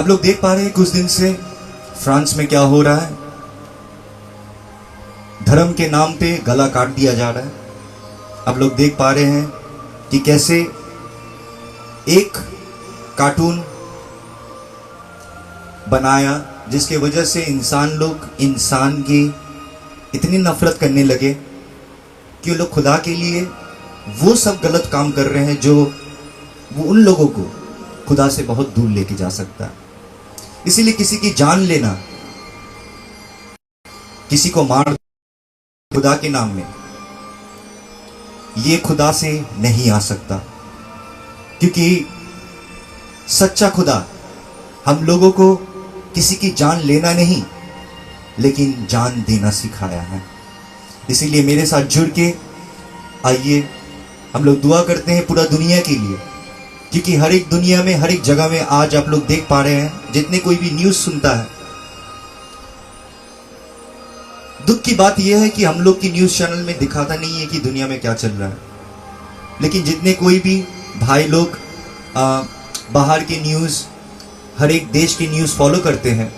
आप लोग देख पा रहे हैं कुछ दिन से फ्रांस में क्या हो रहा है। धर्म के नाम पे गला काट दिया जा रहा है। आप लोग देख पा रहे हैं कि कैसे एक कार्टून बनाया जिसके वजह से इंसान की इतनी नफरत करने लगे कि वो लोग खुदा के लिए वो सब गलत काम कर रहे हैं जो वो उन लोगों को खुदा से बहुत दूर लेके जा सकता है। इसीलिए किसी की जान लेना, किसी को मार खुदा के नाम में, ये खुदा से नहीं आ सकता, क्योंकि सच्चा खुदा हम लोगों को किसी की जान लेना नहीं लेकिन जान देना सिखाया है। इसीलिए मेरे साथ जुड़ के आइए हम लोग दुआ करते हैं पूरा दुनिया के लिए, क्योंकि हर एक दुनिया में, हर एक जगह में आज आप लोग देख पा रहे हैं, जितने कोई भी न्यूज़ सुनता है, दुख की बात यह है कि हम लोग की न्यूज़ चैनल में दिखाता नहीं है कि दुनिया में क्या चल रहा है। लेकिन जितने कोई भी भाई लोग बाहर की न्यूज़, हर एक देश की न्यूज़ फॉलो करते हैं,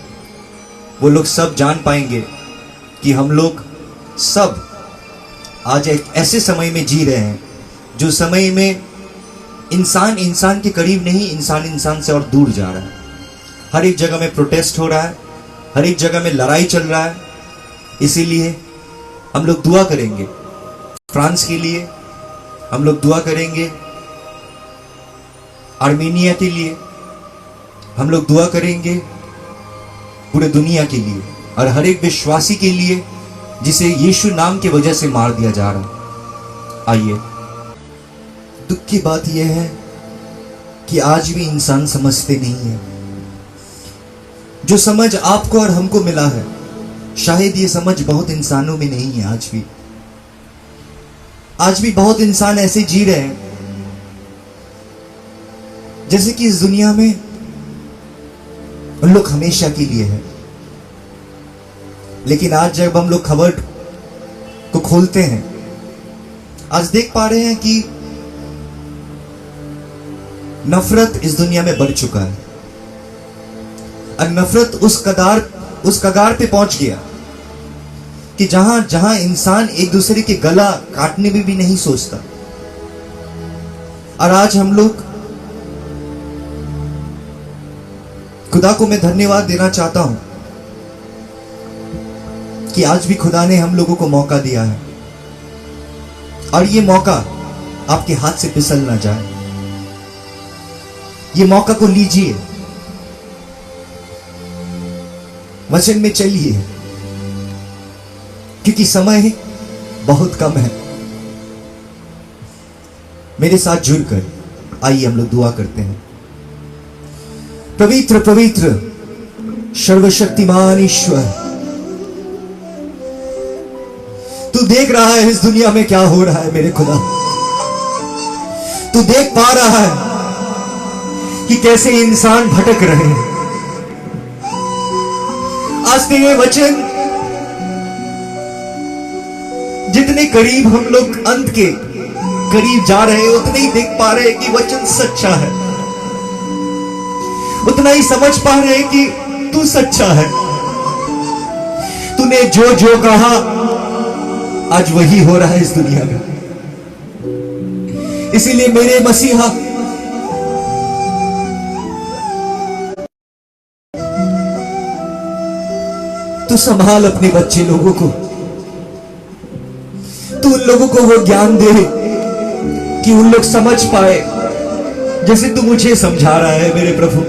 वो लोग सब जान पाएंगे कि हम लोग सब आज एक ऐसे समय में जी रहे हैं जो समय में इंसान के करीब नहीं, इंसान से और दूर जा रहा है। हर एक जगह में प्रोटेस्ट हो रहा है, हर एक जगह में लड़ाई चल रहा है। इसीलिए हम लोग दुआ करेंगे फ्रांस के लिए, हम लोग दुआ करेंगे आर्मेनिया के लिए, हम लोग दुआ करेंगे पूरे दुनिया के लिए और हर एक विश्वासी के लिए जिसे यीशु नाम की वजह से मार दिया जा रहा है। आइए, दुख की बात यह है कि आज भी इंसान समझते नहीं है। जो समझ आपको और हमको मिला है, शायद ये समझ बहुत इंसानों में नहीं है। आज भी बहुत इंसान ऐसे जी रहे हैं जैसे कि इस दुनिया में उन लोग हमेशा के लिए है। लेकिन आज जब हम लोग खबर को खोलते हैं, आज देख पा रहे हैं कि नफरत इस दुनिया में बढ़ चुका है और नफरत उस कगार पे पहुंच गया कि जहां इंसान एक दूसरे के गला काटने में भी नहीं सोचता। और आज हम लोग, खुदा को मैं धन्यवाद देना चाहता हूं कि आज भी खुदा ने हम लोगों को मौका दिया है और ये मौका आपके हाथ से फिसल ना जाए। ये मौका को लीजिए, वचन में चलिए, क्योंकि समय बहुत कम है। मेरे साथ जुड़कर आइए हम लोग दुआ करते हैं। पवित्र पवित्र सर्वशक्तिमान ईश्वर, तू देख रहा है इस दुनिया में क्या हो रहा है। मेरे खुदा, तू देख पा रहा है कि कैसे इंसान भटक रहे हैं। आज तेरे वचन जितने करीब हम लोग अंत के करीब जा रहे हैं, उतने ही देख पा रहे हैं कि वचन सच्चा है, उतना ही समझ पा रहे हैं कि तू सच्चा है। तूने जो जो कहा आज वही हो रहा है इस दुनिया में। इसीलिए मेरे मसीहा, तू संभाल अपने बच्चे लोगों को, तू उन लोगों को वो ज्ञान दे कि उन लोग समझ पाए, जैसे तू मुझे समझा रहा है मेरे प्रभु,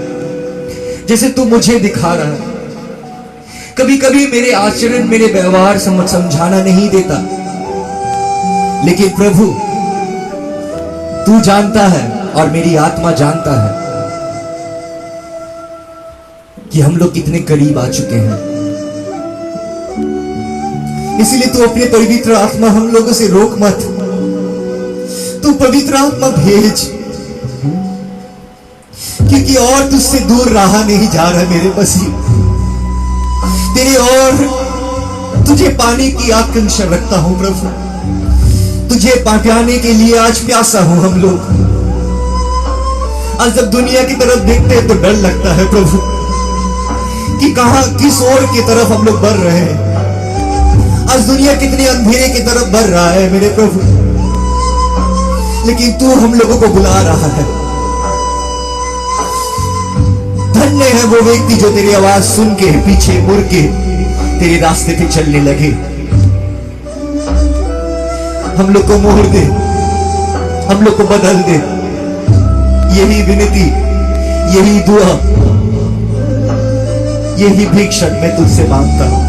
जैसे तू मुझे दिखा रहा है। कभी कभी मेरे आचरण, मेरे व्यवहार समझाना नहीं देता, लेकिन प्रभु तू जानता है और मेरी आत्मा जानता है कि हम लोग कितने करीब आ चुके हैं। इसलिए तू अपने पवित्र आत्मा हम लोगों से रोक मत, तू पवित्र आत्मा भेज, क्योंकि और तुझसे दूर रहा नहीं जा रहा मेरे मसीह। तेरे और तुझे पाने की आकांक्षा रखता हूं प्रभु, तुझे पाने के लिए आज प्यासा हूं हम लोग। आज जब दुनिया की तरफ देखते हैं तो डर लगता है प्रभु, कि कहां किस ओर की तरफ हम लोग बढ़ रहे हैं। आज दुनिया कितने अंधेरे की तरफ बढ़ रहा है मेरे प्रभु, लेकिन तू हम लोगों को बुला रहा है। धन्य है वो व्यक्ति जो तेरी आवाज सुन के पीछे मुड़ के तेरे रास्ते पे चलने लगे। हम लोग को मोड़ दे, हम लोग को बदल दे। यही विनती, यही दुआ, यही भिक्षण मैं तुझसे मांगता हूं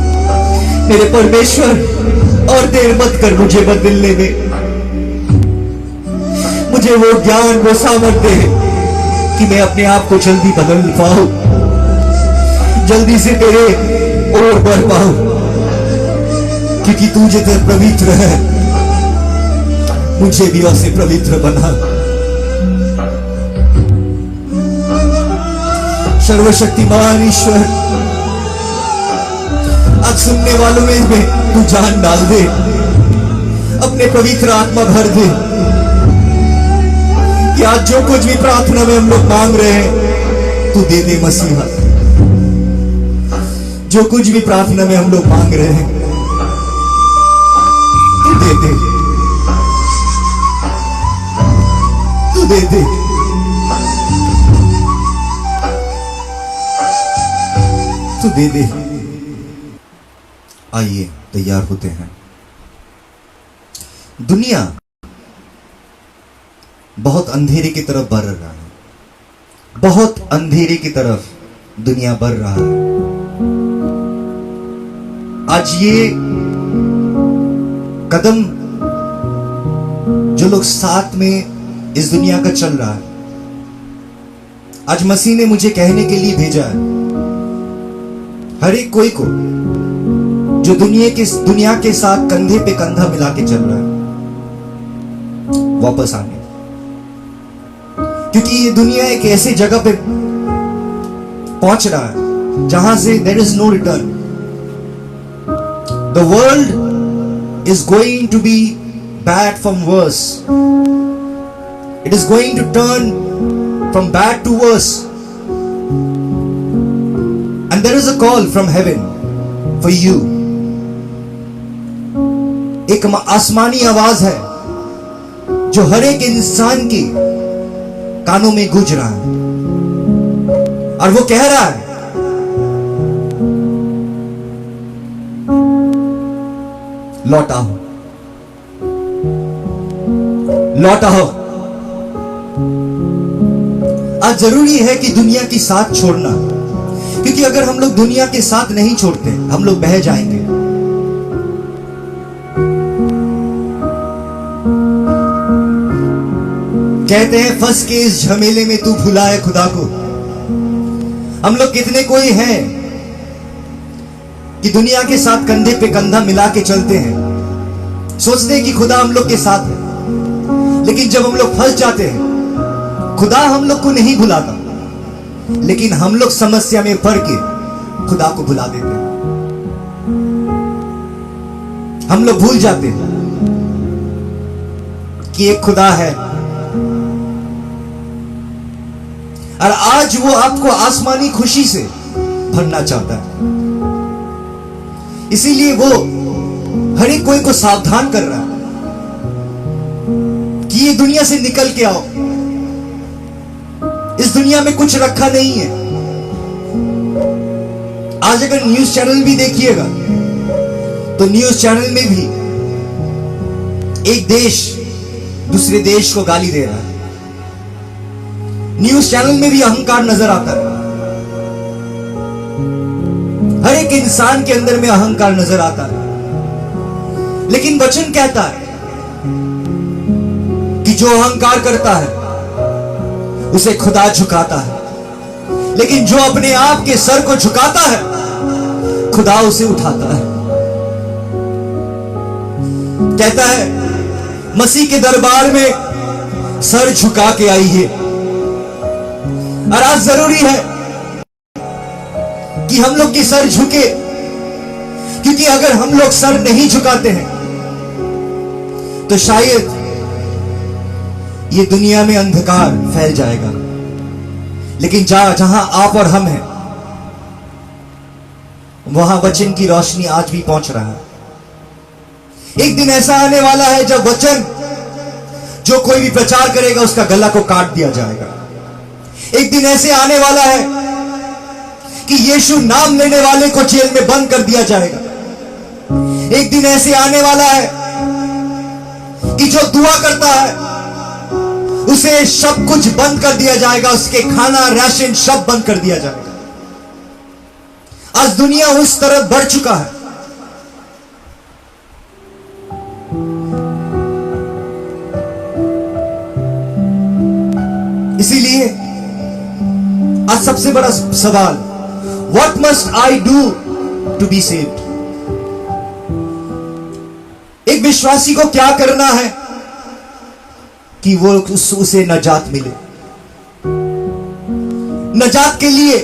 मेरे परमेश्वर। और देर मत कर मुझे बदलने में, मुझे वो ज्ञान, वो सामर्थ्य दे कि मैं अपने आप को जल्दी बदल पाऊं, जल्दी से तेरे ओर बढ़ पाऊं, क्योंकि तू जितने पवित्र है मुझे भी वैसे पवित्र बना। सर्वशक्तिमान ईश्वर, आज सुनने वालों में तू जान डाल दे, अपने पवित्र आत्मा भर दे कि आज जो कुछ भी प्रार्थना में हम लोग मांग रहे हैं तू दे दे मसीहा। जो कुछ भी प्रार्थना में हम लोग मांग रहे हैं तू दे दे, तू दे दे, तू दे दे। आइए तैयार होते हैं। दुनिया बहुत अंधेरे की तरफ बढ़ रहा है, बहुत अंधेरे की तरफ दुनिया बढ़ रहा है। आज ये कदम जो लोग साथ में इस दुनिया का चल रहा है, आज मसीह ने मुझे कहने के लिए भेजा है हर एक कोई को जो दुनिया के साथ कंधे पे कंधा मिला के चल रहा है वापस आने, क्योंकि ये दुनिया एक ऐसी जगह पे पहुंच रहा है जहां से there is no return. The world is going to be bad from worse, it is going to turn from bad to worse, and there is a call from heaven for you. एक आसमानी आवाज है जो हर एक इंसान के कानों में गूंज रहा है और वो कह रहा है लौट आओ, लौट आओ। आज जरूरी है कि दुनिया की साथ छोड़ना, क्योंकि अगर हम लोग दुनिया के साथ नहीं छोड़ते हम लोग बह जाएंगे। कहते हैं फंस के इस झमेले में तू भुलाए खुदा को। हम लोग कितने कोई हैं कि दुनिया के साथ कंधे पे कंधा मिला के चलते हैं, सोचते हैं कि खुदा हम लोग के साथ है, लेकिन जब हम लोग फंस जाते हैं खुदा हम लोग को नहीं भुलाता, लेकिन हम लोग समस्या में पड़ के खुदा को भुला देते हैं। हम लोग भूल जाते हैं कि एक खुदा है, और आज वो आपको आसमानी खुशी से भरना चाहता है। इसीलिए वो हर एक कोई को सावधान कर रहा है कि ये दुनिया से निकल के आओ, इस दुनिया में कुछ रखा नहीं है। आज अगर न्यूज चैनल भी देखिएगा तो न्यूज चैनल में भी एक देश दूसरे देश को गाली दे रहा है, न्यूज चैनल में भी अहंकार नजर आता है, हर एक इंसान के अंदर में अहंकार नजर आता है। लेकिन वचन कहता है कि जो अहंकार करता है उसे खुदा झुकाता है, लेकिन जो अपने आप के सर को झुकाता है खुदा उसे उठाता है। कहता है मसीह के दरबार में सर झुका के आइए। और आज जरूरी है कि हम लोग की सर झुके, क्योंकि अगर हम लोग सर नहीं झुकाते हैं तो शायद ये दुनिया में अंधकार फैल जाएगा। लेकिन जहां आप और हम हैं वहां वचन की रोशनी आज भी पहुंच रहा है। एक दिन ऐसा आने वाला है जब वचन जो कोई भी प्रचार करेगा उसका गला को काट दिया जाएगा। एक दिन ऐसे आने वाला है कि यीशु नाम लेने वाले को जेल में बंद कर दिया जाएगा। एक दिन ऐसे आने वाला है कि जो दुआ करता है उसे सब कुछ बंद कर दिया जाएगा, उसके खाना राशन सब बंद कर दिया जाएगा। आज दुनिया उस तरफ बढ़ चुका है। इसीलिए आज सबसे बड़ा सवाल, what must I do to be saved? एक विश्वासी को क्या करना है कि वो उसे नजात मिले? नजात के लिए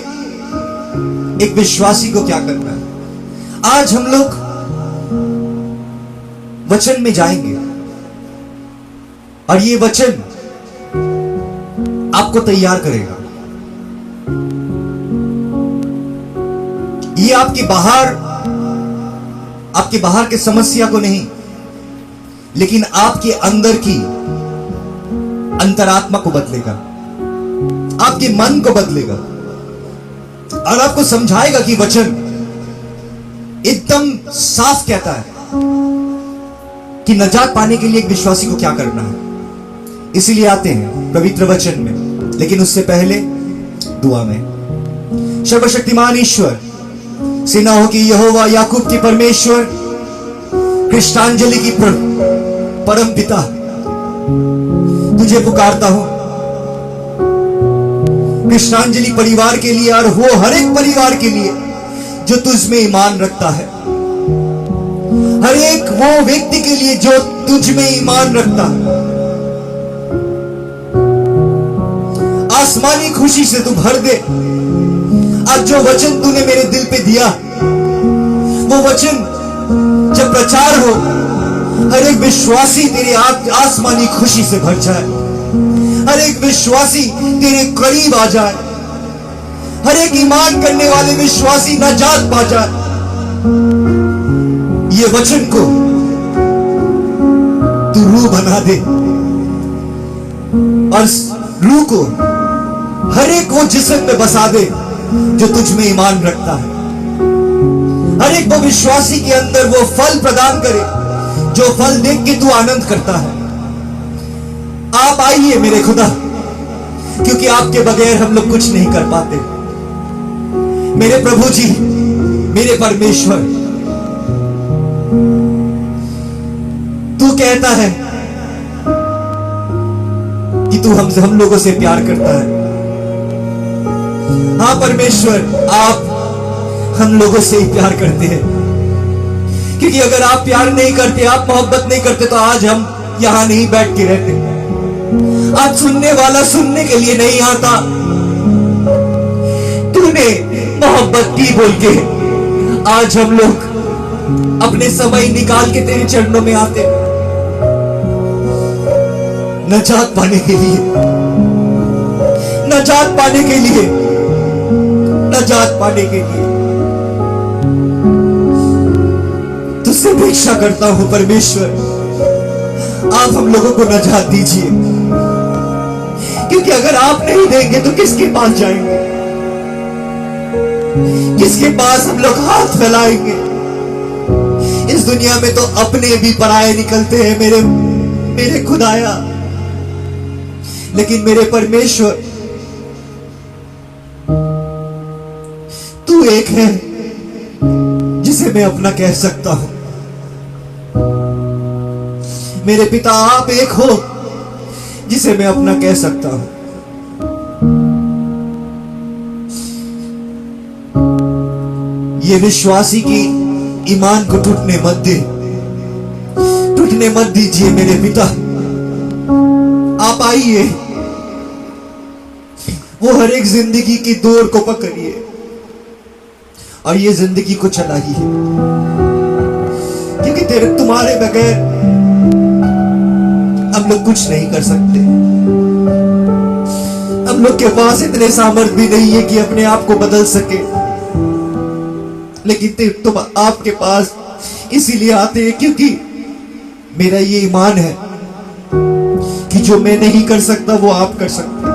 एक विश्वासी को क्या करना है? आज हम लोग वचन में जाएंगे और ये वचन आपको तैयार करेगा। ये आपके बाहर के समस्या को नहीं, लेकिन आपके अंदर की अंतरात्मा को बदलेगा, आपके मन को बदलेगा और आपको समझाएगा कि वचन एकदम साफ कहता है कि नजात पाने के लिए एक विश्वासी को क्या करना है। इसीलिए आते हैं पवित्र वचन में, लेकिन उससे पहले दुआ में। सर्वशक्तिमान ईश्वर, सेनाओं की यहोवा, याकूब के परमेश्वर, कृष्णांजलि की परम पिता, तुझे पुकारता हूं कृष्णांजलि परिवार के लिए और वो हर एक परिवार के लिए जो तुझ में ईमान रखता है, हर एक वो व्यक्ति के लिए जो तुझ में ईमान रखता है। आसमानी खुशी से तू भर दे। आज जो वचन तूने मेरे दिल पे दिया, वो वचन जब प्रचार हो, हर एक विश्वासी तेरे आसमानी खुशी से भर जाए, हर एक विश्वासी तेरे करीब आ जाए, हर एक ईमान करने वाले विश्वासी नजात पा जाए। ये वचन को तू रूह बना दे और रूह को हर एक वो जिस्म में बसा दे जो तुझ में ईमान रखता है। हर एक वो विश्वासी के अंदर वो फल प्रदान करे जो फल देख के तू आनंद करता है। आप आइए मेरे खुदा, क्योंकि आपके बगैर हम लोग कुछ नहीं कर पाते। मेरे प्रभु जी, मेरे परमेश्वर, तू कहता है कि तू हम लोगों से प्यार करता है। हाँ परमेश्वर, आप हम लोगों से ही प्यार करते हैं, क्योंकि अगर आप प्यार नहीं करते, आप मोहब्बत नहीं करते, तो आज हम यहां नहीं बैठ के रहते। आज सुनने वाला सुनने के लिए नहीं आता, तूने मोहब्बत की बोल के आज हम लोग अपने समय निकाल के तेरे चरणों में आते, नजात पाने के लिए, नजात पाने के लिए, नजात पाने के लिए। तुझसे भिक्षा करता हूं परमेश्वर, आप हम लोगों को नजात दीजिए, क्योंकि अगर आप नहीं देंगे तो किसके पास जाएंगे, किसके पास हम लोग हाथ फैलाएंगे? इस दुनिया में तो अपने भी पराये निकलते हैं मेरे खुदाया, लेकिन मेरे परमेश्वर, तू एक है जिसे मैं अपना कह सकता हूं। मेरे पिता, आप एक हो जिसे मैं अपना कह सकता हूं। ये विश्वासी की ईमान को टूटने मत दे, टूटने मत दीजिए मेरे पिता। आप आइए, वो हर एक जिंदगी की डोर को पकड़िए और ये जिंदगी को चलाइए, क्योंकि तुम्हारे बगैर हम लोग कुछ नहीं कर सकते। हम लोग के पास इतने सामर्थ्य भी नहीं है कि अपने आप को बदल सके, लेकिन तुम आपके पास इसीलिए आते हैं क्योंकि मेरा ये ईमान है कि जो मैं नहीं कर सकता वो आप कर सकते हैं।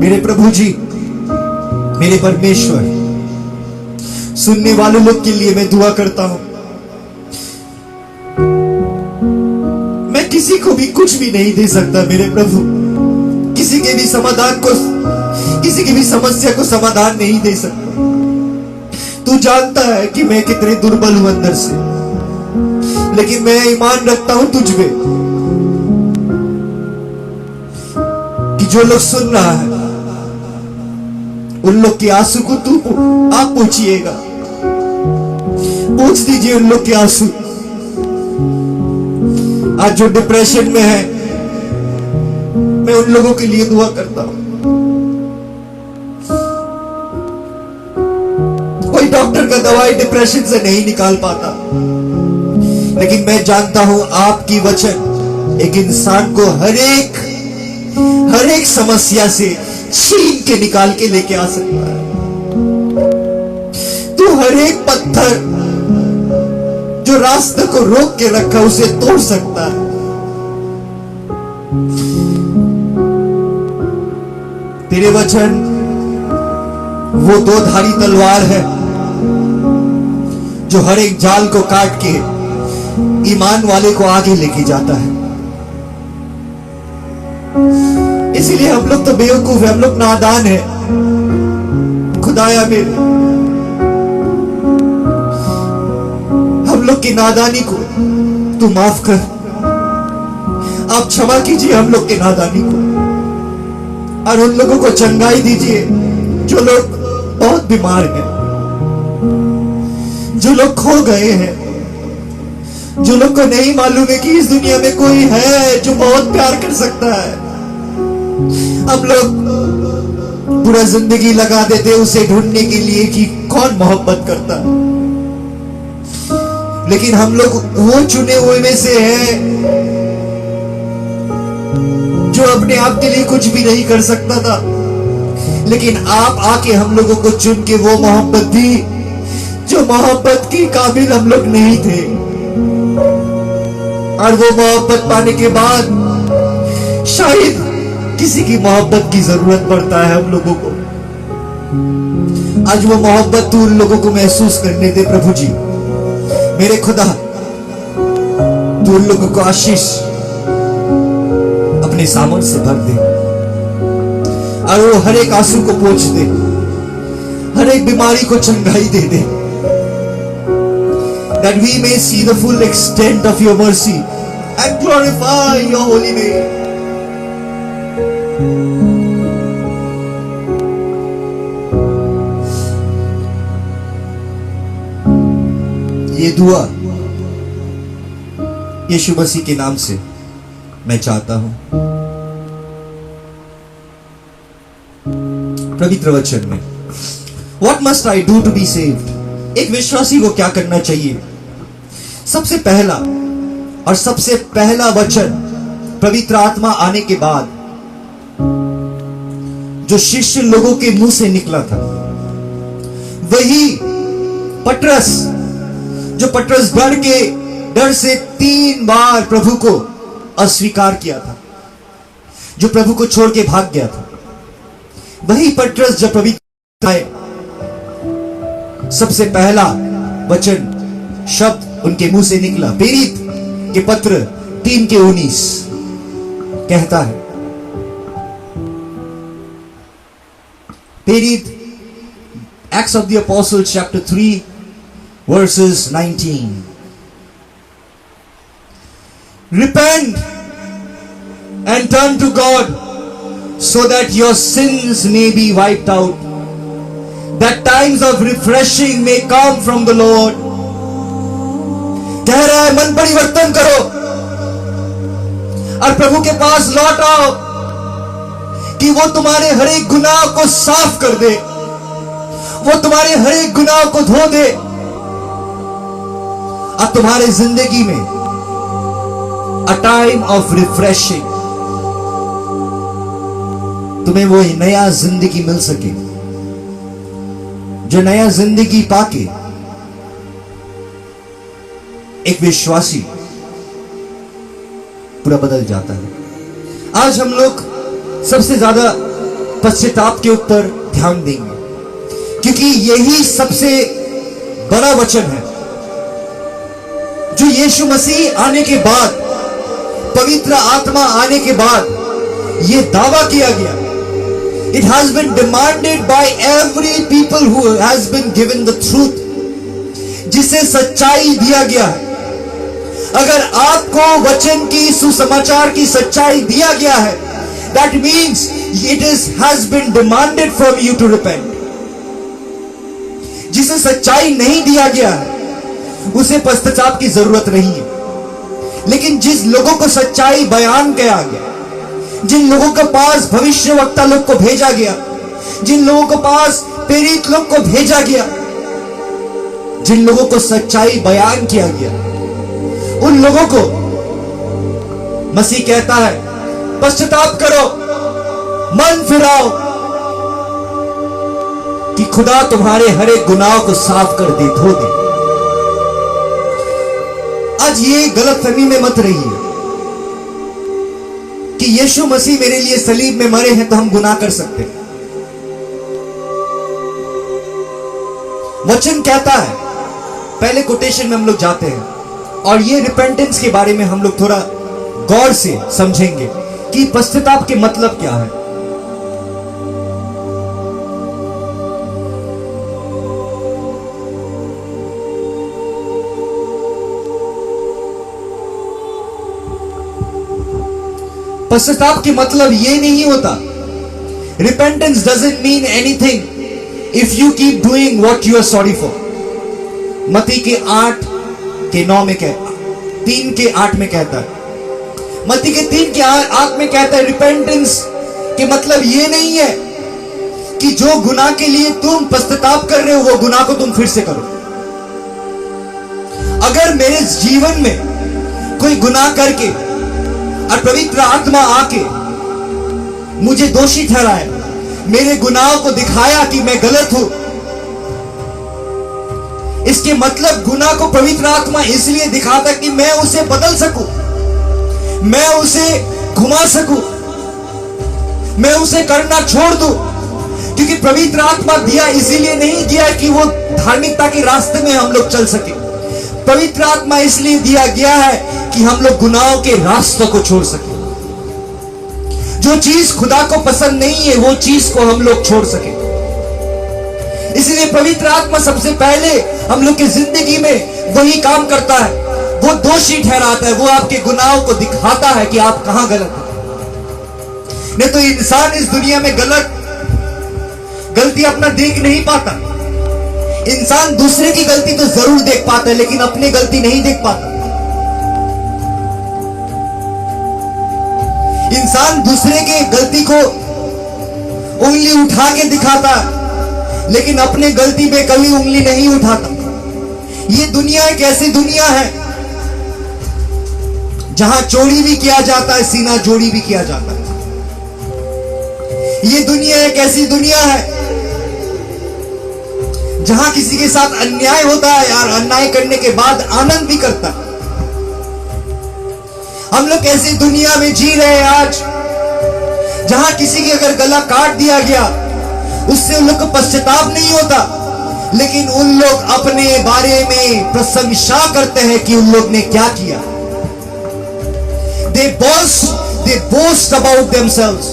मेरे प्रभु जी, मेरे परमेश्वर, सुनने वाले लोग के लिए मैं दुआ करता हूं। मैं किसी को भी कुछ भी नहीं दे सकता मेरे प्रभु, किसी के भी समाधान को, किसी की भी समस्या को समाधान नहीं दे सकता। तू जानता है कि मैं कितने दुर्बल हूं अंदर से, लेकिन मैं ईमान रखता हूं तुझ पे कि जो लोग सुन रहा है उन लोग के आंसू को तू आप पूछिएगा, पूछ दीजिए उन लोग के आंसू। आज जो डिप्रेशन में है, मैं उन लोगों के लिए दुआ करता हूं। कोई डॉक्टर का दवाई डिप्रेशन से नहीं निकाल पाता, लेकिन मैं जानता हूं आपकी वचन एक इंसान को हर एक समस्या से छीन के निकाल के लेके आ सकता है। तू हर एक पत्थर जो रास्ते को रोक के रखा उसे तोड़ सकता है। तेरे वचन वो दो धारी तलवार है जो हर एक जाल को काट के ईमान वाले को आगे लेके जाता है। इसीलिए हम लोग तो बेवकूफ है, हम लोग नादान है। खुदाया मेरे, हम लोग की नादानी को तू माफ कर। आप क्षमा कीजिए हम लोग के नादानी को, और उन लोगों को चंगाई दीजिए जो लोग बहुत बीमार हैं, जो लोग खो गए हैं, जो लोग को नहीं मालूम है कि इस दुनिया में कोई है जो बहुत प्यार कर सकता है। हम लोग पूरा जिंदगी लगा देते उसे ढूंढने के लिए कि कौन मोहब्बत करता है, लेकिन हम लोग वो चुने हुए में से हैं जो अपने आप के लिए कुछ भी नहीं कर सकता था, लेकिन आप आके हम लोगों को चुन के वो मोहब्बत दी जो मोहब्बत की काबिल हम लोग नहीं थे। और वो मोहब्बत पाने के बाद शायद किसी की मोहब्बत की जरूरत पड़ता है हम लोगों को। आज वो मोहब्बत तू उन लोगों को महसूस करने दे प्रभु जी। मेरे खुदा, तू उन लोगों को आशीष अपने सामन से भर दे, और वो हर एक आंसू को पोंछ दे, हर एक बीमारी को चंगाई दे दे, that we may see the full extent of your mercy and glorify your holy name. ये दुआ यीशु मसीह के नाम से मैं चाहता हूं। पवित्र वचन में What must I do to be saved? एक विश्वासी को क्या करना चाहिए? सबसे पहला और सबसे पहला वचन पवित्र आत्मा आने के बाद जो शिष्य लोगों के मुंह से निकला था, वही पतरस, जो पतरस डर से 3 बार प्रभु को अस्वीकार किया था, जो प्रभु को छोड़ के भाग गया था, वही पतरस जब पवित्र आए, सबसे पहला वचन शब्द उनके मुंह से निकला। प्रेरित के पत्र 3:19 कहता है, प्रेरित Acts of the Apostles chapter 3 verses 19, repent and turn to God so that your sins may be wiped out, that times of refreshing may come from the Lord. कह रहा है मन परिवर्तन करो और प्रभु के पास लौट आओ कि वो तुम्हारे हर एक गुनाह को साफ कर दे, वो तुम्हारे हर एक गुनाह को धो दे, अब तुम्हारे जिंदगी में अ टाइम ऑफ रिफ्रेशिंग, तुम्हें वो नया जिंदगी मिल सके। जो नया जिंदगी पाके एक विश्वासी पूरा बदल जाता है। आज हम लोग सबसे ज्यादा पश्चाताप के ऊपर ध्यान देंगे, क्योंकि यही सबसे बड़ा वचन है जो यीशु मसीह आने के बाद, पवित्र आत्मा आने के बाद यह दावा किया गया। It has been demanded by every people who has been given the truth, जिसे सच्चाई दिया गया है। अगर आपको वचन की, सुसमाचार की सच्चाई दिया गया है, that means it has been demanded from you to repent। जिसे सच्चाई नहीं दिया गया है उसे पश्चाताप की जरूरत नहीं है। लेकिन जिस लोगों को सच्चाई बयान किया गया, जिन लोगों के पास भविष्यवक्ता लोग को भेजा गया, जिन लोगों के पास प्रेरित लोग को भेजा गया, जिन लोगों को सच्चाई बयान किया गया, उन लोगों को मसीह कहता है पश्चाताप करो, मन फिराओ, कि खुदा तुम्हारे हर एक गुनाह को साफ कर दे, धो दे। आज ये गलतफहमी में मत रहिए कि यीशु मसीह मेरे लिए सलीब में मरे हैं तो हम गुनाह कर सकते हैं। वचन कहता है, पहले कोटेशन में हम लोग जाते हैं और ये रिपेंटेंस के बारे में हम लोग थोड़ा गौर से समझेंगे कि पश्चाताप के मतलब क्या है। पश्चाताप के मतलब ये नहीं होता, repentance doesn't mean anything if you keep doing what you are sorry for. मत्ती के 8:9 में कहता, 3:8 में कहता है, मत्ती के 3:8 में कहता है रिपेंटेंस के मतलब ये नहीं है कि जो गुनाह के लिए तुम पश्चाताप कर रहे हो वो गुनाह को तुम फिर से करो। अगर मेरे जीवन में कोई गुनाह करके और पवित्र आत्मा आके मुझे दोषी ठहराया, मेरे गुनाहों को दिखाया कि मैं गलत हूं, इसके मतलब गुनाह को पवित्र आत्मा इसलिए दिखाता कि मैं उसे बदल सकूं, मैं उसे घुमा सकूं, मैं उसे करना छोड़ दूं। क्योंकि पवित्र आत्मा दिया इसीलिए नहीं दिया कि वो धार्मिकता के रास्ते में हम लोग चल सके। पवित्र आत्मा इसलिए दिया गया है कि हम लोग गुनाहों के रास्तों को छोड़ सके। जो चीज खुदा को पसंद नहीं है वो चीज को हम लोग छोड़ सके। इसलिए पवित्र आत्मा सबसे पहले हम लोग की जिंदगी में वही काम करता है, वो दोषी ठहराता है, वो आपके गुनाहों को दिखाता है कि आप कहां गलत हैं। नहीं तो इंसान इस दुनिया में गलती अपना देख नहीं पाता। इंसान दूसरे की गलती तो जरूर देख पाता है लेकिन अपनी गलती नहीं देख पाता। इंसान दूसरे के गलती को उंगली उठा के दिखाता है लेकिन अपने गलती पे कभी उंगली नहीं उठाता। ये दुनिया एक ऐसी दुनिया है जहां चोरी भी किया जाता है, सीना जोड़ी भी किया जाता है। ये दुनिया एक ऐसी दुनिया है जहां किसी के साथ अन्याय होता है और अन्याय करने के बाद आनंद भी करता है। हम लोग ऐसी दुनिया में जी रहे हैं आज जहां किसी के अगर गला काट दिया गया उससे उन लोग को पश्चाताप नहीं होता, लेकिन उन लोग अपने बारे में प्रशंसा करते हैं कि उन लोग ने क्या किया। They boast about themselves।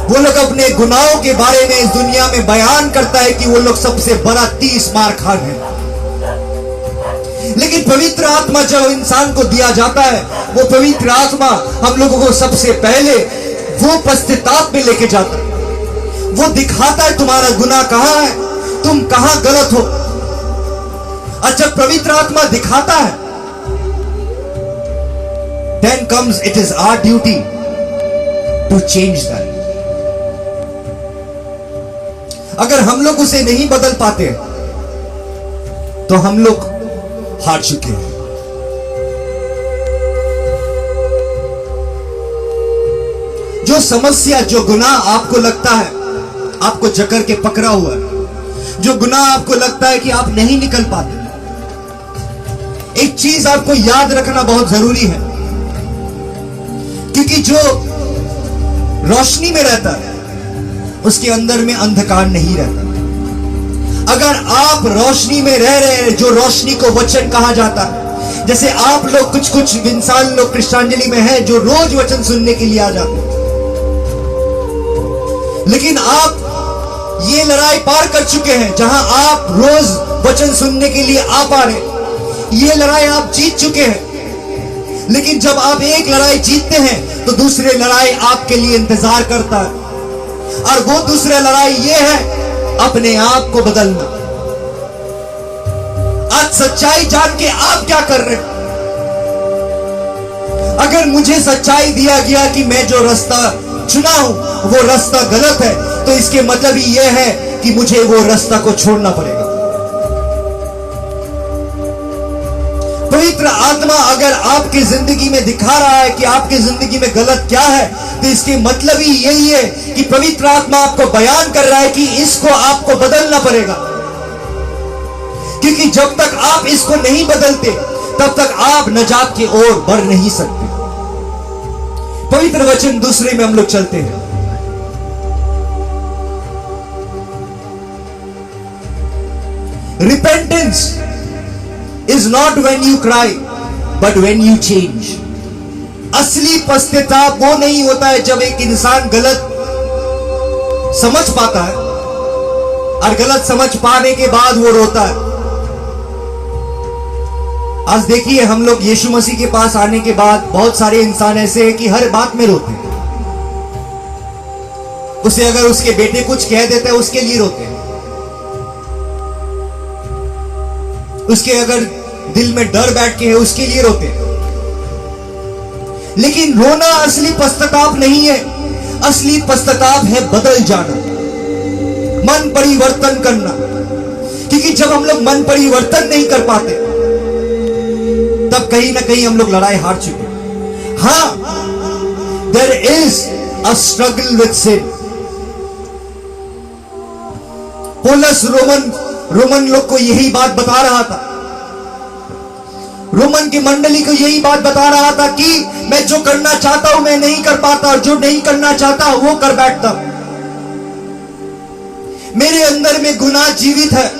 वो लोग अपने गुनाहों के बारे में इस दुनिया में बयान करता है कि वो लोग सबसे बड़ा 30 मार खान है। लेकिन पवित्र आत्मा जब इंसान को दिया जाता है, वो पवित्र आत्मा हम लोगों को सबसे पहले वो पश्चाताप में लेके जाता है। वो दिखाता है तुम्हारा गुनाह कहां है, तुम कहां गलत हो। और जब पवित्र आत्मा दिखाता है, then comes it is our duty to change that। अगर हम लोग उसे नहीं बदल पाते तो हम लोग हार चुके हैं। जो समस्या, जो गुनाह आपको लगता है आपको जकड़ के पकड़ा हुआ है, जो गुनाह आपको लगता है कि आप नहीं निकल पाते, एक चीज आपको याद रखना बहुत जरूरी है, क्योंकि जो रोशनी में रहता है उसके अंदर में अंधकार नहीं रहता। अगर आप रोशनी में रह रहे हैं, जो रोशनी को वचन कहा जाता है, जैसे आप लोग कुछ इंसान लोग कृष्णांजलि में हैं जो रोज वचन सुनने के लिए आ जाते हैं, लेकिन आप ये लड़ाई पार कर चुके हैं जहां आप रोज वचन सुनने के लिए आ पा रहे, ये लड़ाई आप जीत चुके हैं। लेकिन जब आप एक लड़ाई जीतते हैं तो दूसरी लड़ाई आपके लिए इंतजार करता है, और वो दूसरी लड़ाई ये है अपने आप को बदलना। आज सच्चाई जान के आप क्या कर रहे हैं? अगर मुझे सच्चाई दिया गया कि मैं जो रास्ता चुना हूं वो रास्ता गलत है, तो इसके मतलब ही यह है कि मुझे वो रास्ता को छोड़ना पड़ेगा। पवित्र आत्मा अगर आपकी जिंदगी में दिखा रहा है कि आपकी जिंदगी में गलत क्या है, तो इसके मतलब ही यही है कि पवित्र आत्मा आपको बयान कर रहा है कि इसको आपको बदलना पड़ेगा। क्योंकि जब तक आप इसको नहीं बदलते तब तक आप नजात की ओर बढ़ नहीं सकते। पवित्र वचन दूसरे में हम लोग चलते हैं। Repentance is not when you cry but when you change। असली पश्चाताप वो नहीं होता है जब एक इंसान गलत समझ पाता है और गलत समझ पाने के बाद वो रोता है। आज देखिए, हम लोग यीशु मसीह के पास आने के बाद बहुत सारे इंसान ऐसे हैं कि हर बात में रोते हैं। उसे अगर उसके बेटे कुछ कह देते हैं उसके लिए रोते हैं, उसके अगर दिल में डर बैठ के है उसके लिए रोते हैं। लेकिन रोना असली पश्चाताप नहीं है। असली पश्चाताप है बदल जाना, मन परिवर्तन करना। क्योंकि जब हम लोग मन परिवर्तन नहीं कर पाते तब कहीं ना कहीं हम लोग लड़ाई हार चुके। हाँ, there is a struggle with sin. पौलुस रोमन लोग को यही बात बता रहा था, रोमन की मंडली को यही बात बता रहा था कि मैं जो करना चाहता हूं मैं नहीं कर पाता, और जो नहीं करना चाहता वो कर बैठता। मेरे अंदर में गुनाह जीवित है,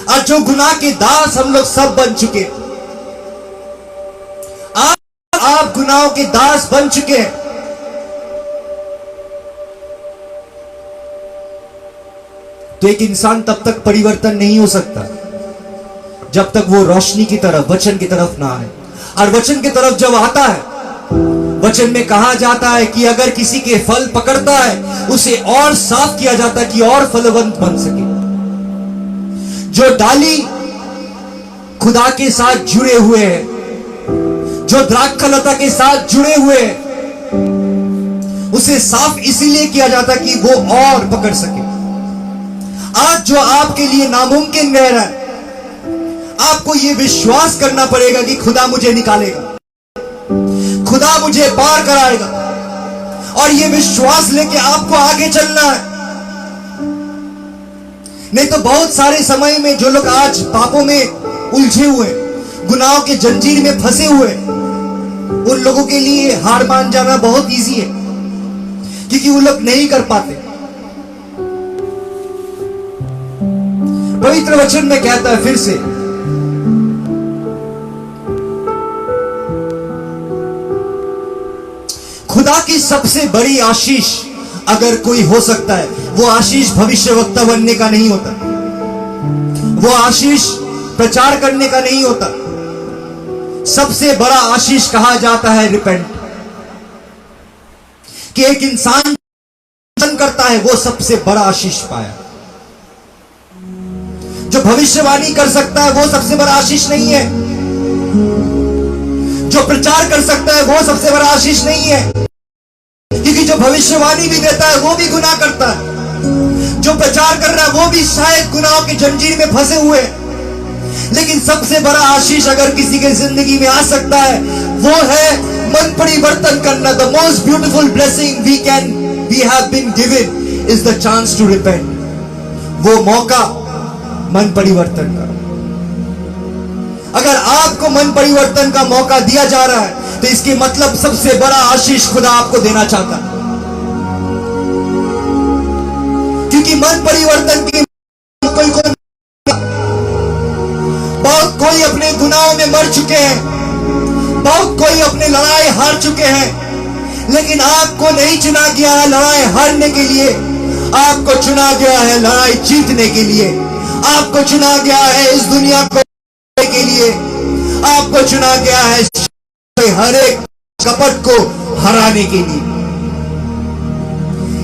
और जो गुनाह के दास हम लोग सब बन चुके। आप गुनाहों के दास बन चुके हैं। तो एक इंसान तब तक परिवर्तन नहीं हो सकता जब तक वो रोशनी की तरफ, वचन की तरफ ना आए। और वचन की तरफ जब आता है, वचन में कहा जाता है कि अगर किसी के फल पकड़ता है उसे और साफ किया जाता है कि और फलवंत बन सके। जो डाली खुदा के साथ जुड़े हुए हैं, जो द्राक्षलता के साथ जुड़े हुए हैं, उसे साफ इसीलिए किया जाता है कि वो और पकड़ सके। आज जो आपके लिए नामुमकिन रह रहा है, आपको यह विश्वास करना पड़ेगा कि खुदा मुझे निकालेगा, खुदा मुझे पार कराएगा, और यह विश्वास लेके आपको आगे चलना है। नहीं तो बहुत सारे समय में जो लोग आज पापों में उलझे हुए, गुनाहों के जंजीर में फंसे हुए, उन लोगों के लिए हार मान जाना बहुत इजी है, क्योंकि वो लोग नहीं कर पाते। पवित्र वचन में कहता है फिर से, खुदा की सबसे बड़ी आशीष अगर कोई हो सकता है, वो आशीष भविष्यवक्ता बनने का नहीं होता, वो आशीष प्रचार करने का नहीं होता। सबसे बड़ा आशीष कहा जाता है रिपेंट। कि एक इंसान करता है वो सबसे बड़ा आशीष पाया। जो भविष्यवाणी कर सकता है वो सबसे बड़ा आशीष नहीं है। जो प्रचार कर सकता है वो सबसे बड़ा आशीष नहीं है, क्योंकि जो भविष्यवाणी भी देता है वो भी गुनाह करता है। जो प्रचार कर रहा है वो भी शायद गुनाहों की जंजीर में फंसे हुए। लेकिन सबसे बड़ा आशीष अगर किसी के जिंदगी में आ सकता है वो है मन परिवर्तन करना। The most beautiful blessing we have been given is the chance to repent. वो मौका मन परिवर्तन का। अगर आपको मन परिवर्तन का मौका दिया जा रहा है तो इसके मतलब सबसे बड़ा आशीष खुदा आपको देना चाहता है, क्योंकि मन परिवर्तन की बहुत कोई अपने गुनाहों में मर चुके हैं, बहुत कोई अपने लड़ाई हार चुके हैं, लेकिन आपको नहीं चुना गया है लड़ाई हारने के लिए, आपको चुना गया है लड़ाई जीतने के लिए। आपको चुना गया है इस दुनिया को के लिए, आपको चुना गया है हर एक कपट को हराने के लिए।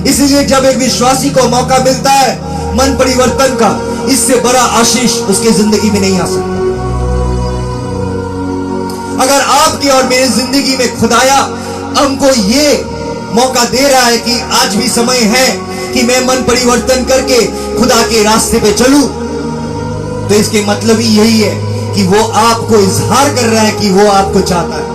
इसलिए जब एक विश्वासी को मौका मिलता है मन परिवर्तन का, इससे बड़ा आशीष उसके जिंदगी में नहीं आ सकता। अगर आपकी और मेरी जिंदगी में खुदाया हमको ये मौका दे रहा है कि आज भी समय है कि मैं मन परिवर्तन करके खुदा के रास्ते पे चलूं, तो इसके मतलब ही यही है कि वो आपको इजहार कर रहा है कि वो आपको चाहता है।